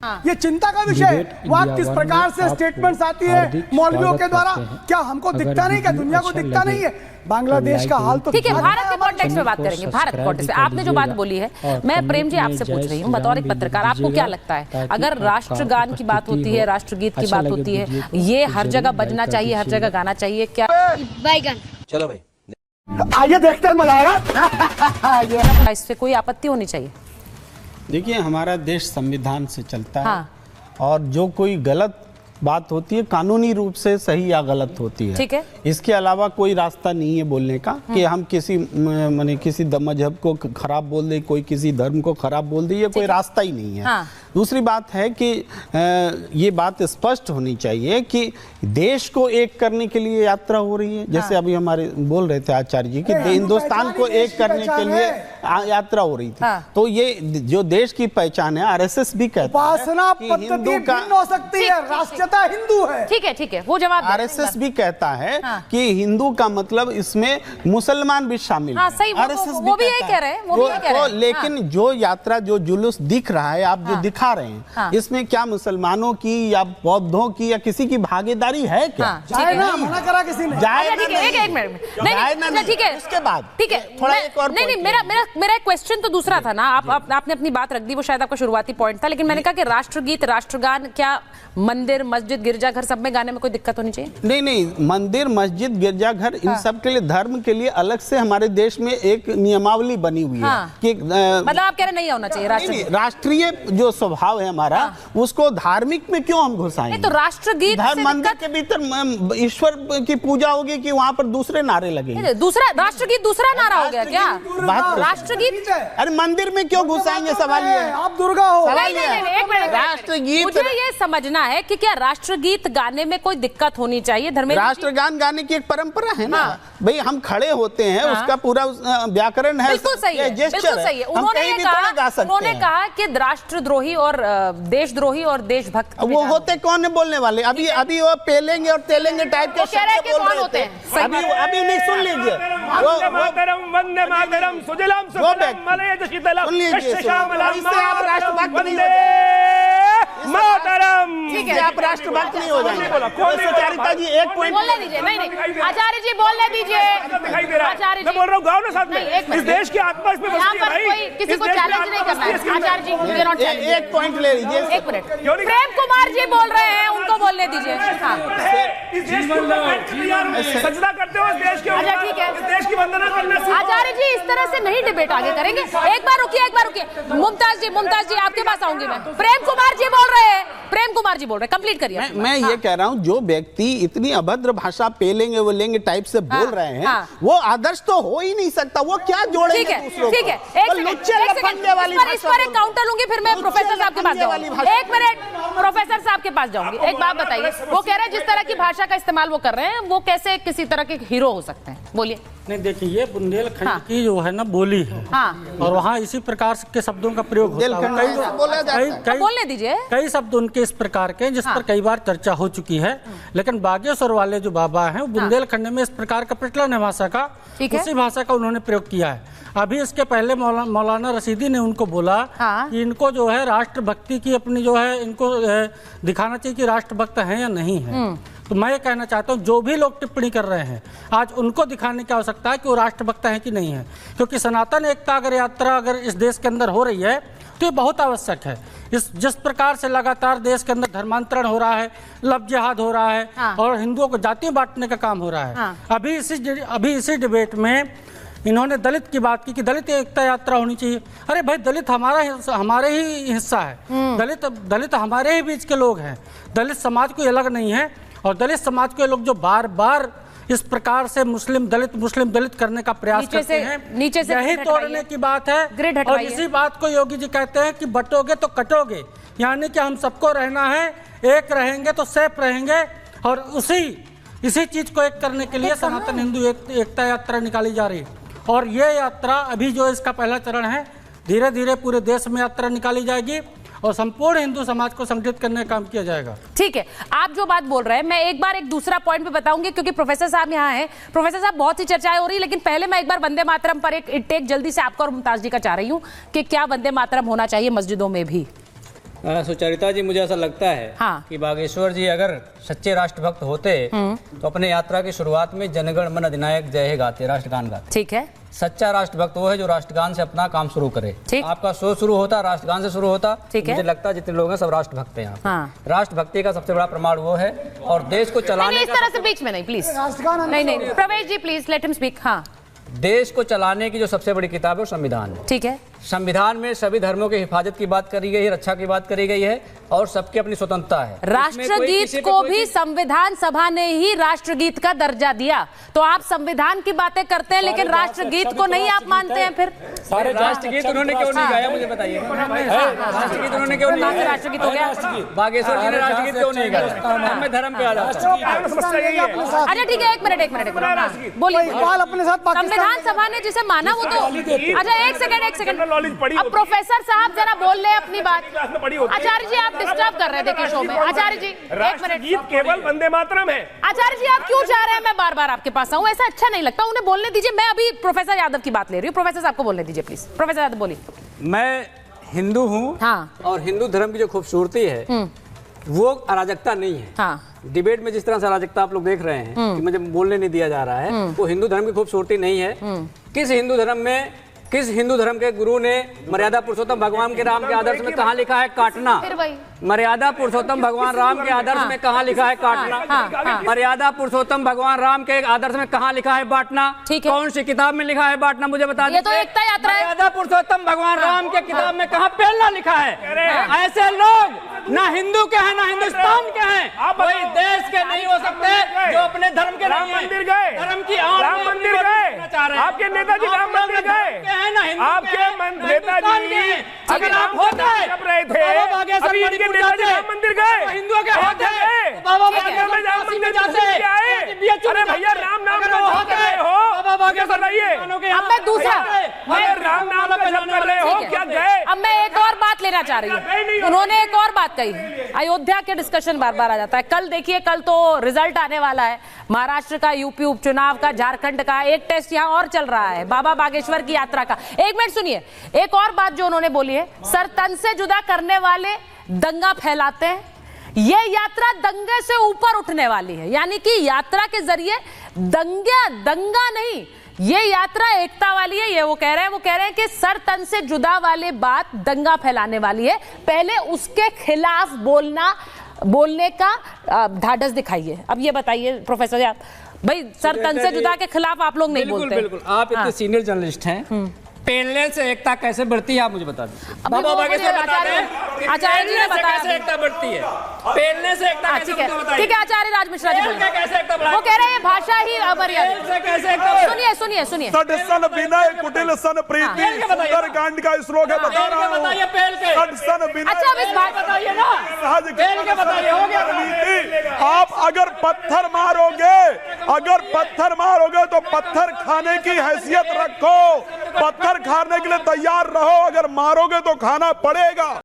हाँ। ये चिंता का विषय वहाँ किस प्रकार से स्टेटमेंट्स आती है मौलवियों के द्वारा, क्या हमको दिखता नहीं, क्या दुनिया को दिखता नहीं है? बांग्लादेश का हाल तो ठीक है। भारत के कॉन्टेक्स्ट में बात करेंगे, भारत कॉन्टेक्स्ट में आपने जो बात बोली है, मैं प्रेम जी आपसे पूछ रही हूँ बतौर एक पत्रकार, आपको क्या लगता है अगर राष्ट्रगान की बात होती है, राष्ट्रगीत की बात होती है, ये हर जगह बजना चाहिए, हर जगह गाना चाहिए क्या? चलो भाई आइए देखते हैं, मजा आएगा। इससे कोई आपत्ति होनी चाहिए? देखिए, हमारा देश संविधान से चलता है। हाँ। और जो कोई गलत बात होती है कानूनी रूप से सही या गलत होती है। ठीक है। इसके अलावा कोई रास्ता नहीं है बोलने का कि हम किसी माने किसी मजहब को खराब बोल दे, कोई किसी धर्म को खराब बोल दे, ये कोई रास्ता ही नहीं है। हाँ। दूसरी बात है कि ये बात स्पष्ट होनी चाहिए कि देश को एक करने के लिए यात्रा हो रही है। जैसे अभी हमारे बोल रहे थे आचार्य जी कि हिंदुस्तान को एक करने के लिए यात्रा हो रही थी। तो ये जो देश की पहचान है, आरएसएस भी कहता है कि हिंदू का हो सकती है, राष्ट्रीयता हिंदू है। ठीक है, ठीक है, वो जवाब आरएसएस भी कहता है कि हिंदू का मतलब इसमें मुसलमान भी शामिल है। सही, वो भी यही कह रहे हैं, वो भी यही कह रहे हैं। लेकिन जो यात्रा, जो जुलूस दिख रहा है, आप जो दिखा रहे हैं, इसमें क्या मुसलमानों की या बौद्धों की या किसी की भागीदारी है क्या? जाए ना, मना करा किसी ने। जाए ठीक है, एक मिनट, नहीं, ठीक है, उसके बाद ठीक है, थोड़ा एक और नहीं, मेरा क्वेश्चन तो दूसरा था ना, आपने अपनी बात रख दी, वो शायद आपका शुरुआती पॉइंट था, लेकिन मैंने कहा कि राष्ट्रगीत, राष्ट्रगान क्या मंदिर, मस्जिद, गिरजाघर सब में गाने में कोई दिक्कत होनी चाहिए? नहीं, मंदिर, मस्जिद, गिरजाघर इन सब के लिए, धर्म के लिए अलग से हमारे देश में एक नियमावली बनी हुई है कि मतलब आप कह रहे नहीं होना चाहिए राष्ट्रीय जो स्वभाव है हमारा, उसको धार्मिक में क्यों हम घुसाएंगे? तो राष्ट्रगीत मंदिर के भीतर ईश्वर की पूजा होगी कि वहाँ पर दूसरे नारे लगेंगे? दूसरा राष्ट्रगीत दूसरा नारा हो गया क्या? राष्ट्रगीत अरे मंदिर में क्यों घुसाएंगे? सवाल ये है। आप दुर्गा हो। राष्ट्रगीत, मुझे ये समझना है कि क्या राष्ट्रगीत गाने में कोई दिक्कत होनी चाहिए? धर्मेंद्र, राष्ट्रगान गाने की एक परंपरा है ना भाई, हम खड़े होते हैं, उसका पूरा व्याकरण है। बिल्कुल सही है, बिल्कुल सही है। उन्होंने कहा कि राष्ट्रद्रोही और देशद्रोही और देशभक्त, वो होते कौन है बोलने वाले? अभी वो पेलेंगे और तेलेंगे टाइप के शब्द बोल रहे थे। अभी नहीं, सुन लीजिए, आप राष्ट्रभक्त नहीं आप राष्ट्रभक्त नहीं हो जाएंगे। सुचरिता जी एक पॉइंट बोलने दीजिए। नहीं, आचार्य जी बोलने दीजिए। आचार्य जी, मैं बोल रहा हूँ, गाओ ना साथ में। इस देश की आत्मा इसमें यहाँ पर कोई किसी को चैलेंज नहीं करना है। आचार्य जी, एक पॉइंट ले लीजिए। एक मिनट, प्रेम कुमार जी बोल रहे हैं, उनको बोलने दीजिए। सजदा करते हो इस देश के, अच्छा ठीक है, इस देश की वंदना करना। आचार्य जी इस तरह से नहीं डिबेट आगे करेंगे। एक बार रुकिए। मुमताज जी आपके पास आऊंगी मैं। प्रेम कुमार जी बोल रहे हैं, कंप्लीट करिए। मैं ये कह रहा हूँ, जो व्यक्ति इतनी अभद्र भाषा पेलेंगे वो लेंगे टाइप से बोल रहे हैं, वो आदर्श तो हो ही नहीं सकता। वो क्या जोड़ेंगे दूसरों को? ठीक है, इस पर एक काउंटर लूंगी, फिर मैं प्रोफेसर साहब के पास जाऊंगी। एक मिनट, प्रोफेसर साहब के पास जाऊंगी। एक बात बताइए, वो कह रहे हैं जिस तरह की भाषा का इस्तेमाल वो कर रहे हैं, वो कैसे किसी तरह के हीरो हो सकते हैं? बोलिए। नहीं, देखिए, ये बुंदेलखंड की जो है ना बोली है, और वहाँ इसी प्रकार के शब्दों का प्रयोग होता है। बोलने दीजिए। कई शब्द उनके इस प्रकार के, जिस पर कई बार चर्चा हो चुकी है, लेकिन बागेश्वर वाले जो बाबा हैं, बुंदेलखंड में इस प्रकार का प्रचलन है भाषा का, उसी भाषा का उन्होंने प्रयोग किया है। अभी इसके पहले मौलाना रशीदी ने उनको बोला कि इनको जो है राष्ट्रभक्ति की अपनी जो है, इनको दिखाना चाहिए कि राष्ट्रभक्त हैं या नहीं है। तो मैं ये कहना चाहता हूँ, जो भी लोग टिप्पणी कर रहे हैं, आज उनको दिखाने की आवश्यकता है कि वो राष्ट्रभक्त हैं कि नहीं है। क्योंकि सनातन एकता अगर यात्रा अगर इस देश के अंदर हो रही है तो ये बहुत आवश्यक है। जिस प्रकार से लगातार देश के अंदर धर्मांतरण हो रहा है, लव जिहाद हो रहा है, और हिंदुओं को जातियां बांटने का काम हो रहा है। अभी इसी डिबेट में इन्होंने दलित की बात की कि दलित एकता यात्रा होनी चाहिए। अरे भाई, दलित हमारे ही हिस्सा है। दलित हमारे ही बीच के लोग हैं। दलित समाज कोई अलग नहीं है। और दलित समाज के लोग जो बार बार इस प्रकार से मुस्लिम दलित करने का प्रयास करते हैं, नीचे से यही तोड़ने की बात है। और इसी बात को योगी जी कहते हैं कि बटोगे तो कटोगे, यानी कि हम सबको रहना है, एक रहेंगे तो सेफ रहेंगे। और इसी चीज को एक करने के लिए सनातन हिंदू एकता यात्रा निकाली जा रही है। और ये यात्रा अभी जो इसका पहला चरण है, धीरे धीरे पूरे देश में यात्रा निकाली जाएगी और संपूर्ण हिंदू समाज को संगठित करने का काम किया जाएगा। ठीक है, आप जो बात बोल रहे हैं, मैं एक बार एक दूसरा पॉइंट पे बताऊंगी, क्योंकि प्रोफेसर साहब यहाँ हैं। प्रोफेसर साहब, बहुत सी चर्चाएं हो रही, लेकिन पहले मैं एक बार वंदे मातरम पर एक टेक जल्दी से आपका और मुमताज जी का चाह रही हूँ कि क्या वंदे मातरम होना चाहिए मस्जिदों में भी? सुचरिता जी, मुझे ऐसा लगता है हाँ। कि बागेश्वर जी अगर सच्चे राष्ट्रभक्त होते तो अपने यात्रा की शुरुआत में जनगण मन अधिनायक जय हे गाते, राष्ट्रगान गाते। ठीक है। सच्चा राष्ट्रभक्त वो है जो राष्ट्रगान से अपना काम शुरू करे। ठीक। आपका शो शुरू होता राष्ट्रगान से शुरू होता। ठीक है। मुझे लगता है जितने लोग हैं सब राष्ट्रभक्त हैं यहाँ पे। हाँ। राष्ट्रभक्ति का सबसे बड़ा प्रमाण वो है, और देश को चलाने इस तरह से बीच में नहीं, प्लीज। राष्ट्रगान नहीं, प्रवेश जी प्लीज लेट हिम स्पीक। हाँ, देश को चलाने की जो सबसे बड़ी किताब है वो संविधान है। ठीक है। संविधान में सभी धर्मों की हिफाजत की बात करी गई है, रक्षा की बात करी गई है, और सबकी अपनी स्वतंत्रता है। राष्ट्रगीत को भी संविधान सभा ने ही राष्ट्रगीत का दर्जा दिया। तो आप संविधान की बातें करते हैं लेकिन राष्ट्रगीत को नहीं आप मानते हैं। फिर सारे राष्ट्रगीत उन्होंने क्यों नहीं गाया, मुझे बताइए। राष्ट्रगीत उन्होंने क्यों नहीं गाया? राष्ट्रगीत हो गया। बागेश्वर जी ने राष्ट्रगीत क्यों नहीं गाया? हमें धर्म पे आ जाता है। अच्छा ठीक है, एक मिनट बोलिए। इकबाल अपने साथ संविधान सभा ने जिसे माना वो तो अच्छा एक सेकंड अब प्रोफेसर साहब जरा बोल ले अपनी बात। आचार्य जी आप डिस्टर्ब कर रहे थे कि शो में। आचार्य जी एक मिनट, केवल वंदे मातरम है। आचार्य जी आप क्यों चाह रहे हैं मैं बार बार आपके पास आऊं? ऐसा अच्छा नहीं लगता। उन्हें बोलने दीजिए। मैं अभी प्रोफेसर यादव की बात ले रही हूँ। प्रोफेसर साहब को बोलने दीजिए प्लीज। प्रोफेसर यादव बोलिए। मैं हिंदू हूँ। हाँ। और हिंदू धर्म की जो खूबसूरती है वो अराजकता नहीं है। हाँ। डिबेट में जिस तरह से अराजकता आप लोग देख रहे हैं कि मुझे बोलने नहीं दिया जा रहा है, वो हिंदू धर्म की खूबसूरती नहीं है। किस हिंदू धर्म के गुरु ने मर्यादा पुरुषोत्तम भगवान के राम के आदर्श में कहाँ लिखा है काटना? मर्यादा पुरुषोत्तम भगवान राम के आदर्श में कहाँ लिखा है काटना? मर्यादा पुरुषोत्तम भगवान राम के आदर्श में कहाँ लिखा है बांटना? कौन सी किताब में लिखा है बांटना? मुझे बता दीजिए। ये तो एकता यात्रा है। मर्यादा पुरुषोत्तम भगवान राम के किताब में कहाँ पहला लिखा है? ऐसे लोग ना हिंदू के हैं ना हिंदुस्तान के हैं, कोई देश के नहीं हो सकते जो अपने धर्म के राम मंदिर गए, धर्म की राम मंदिर गए, आपके नेताजी राम मंदिर गए, आपके नेताजी अगर आप होते रहे थे अभी इनके नेताजी राम मंदिर गए, हिंदुओं के होते राम मंदिर जाते। अरे भैया राम नाम का जप कर रहे हो, बताइए। अब मैं दूसरा राम नाम का जप कर रहे हो, क्या गए? अब मैं एक और बात लेना चाह रही हूँ। उन्होंने एक और बात कही, अयोध्या के डिस्कशन बार बार आ जाता है। कल देखिए, कल तो रिजल्ट आने वाला है महाराष्ट्र का, यूपी उपचुनाव का, झारखंड का। एक टेस्ट यहाँ और चल रहा है बाबा बागेश्वर की यात्रा का। एक मिनट सुनिए, एक और बात जो उन्होंने बोली है, सर तन से जुदा करने वाले दंगा फैलाते हैं। ये यात्रा दंगे से ऊपर उठने वाली है, यानी कि यात्रा के जरिए दंगा नहीं, ये यात्रा एकता वाली है। ये वो कह रहे हैं कि सर तन से जुदा वाले बात दंगा फैलाने वाली है। पहले उसके खिलाफ बोलने का ढाढ़स दिखाइए। अब ये बताइए प्रोफेसर आप, भाई सर तन से जुदा के खिलाफ आप लोग नहीं बोलते। बिल्कुल, आप इतने सीनियर जर्नलिस्ट हैं, पेलने से एकता कैसे बढ़ती है आप मुझे बता दीजिए। बाबा बागेश्वर आचार्य जी ने बताया कैसे एकता बढ़ती है, पेलने से एकता कैसे बढ़ती है? ठीक है, आचार्य राज मिश्रा जी बोलिए। वो कह रहे हैं भाषा ही अमर्यादा। सुनिए सन विनय कुटिल सन प्रीति सुंदरकांड का श्लोक है, बता रहा हूं। बताइए पेल के। सन विनय, अच्छा अब इस बात बताइए ना, सहज पेल के बताइए। हो गया। आप अगर पत्थर मारोगे तो पत्थर खाने की हैसियत रखो, पत्थर खाने के लिए तैयार रहो, अगर मारोगे तो खाना पड़ेगा।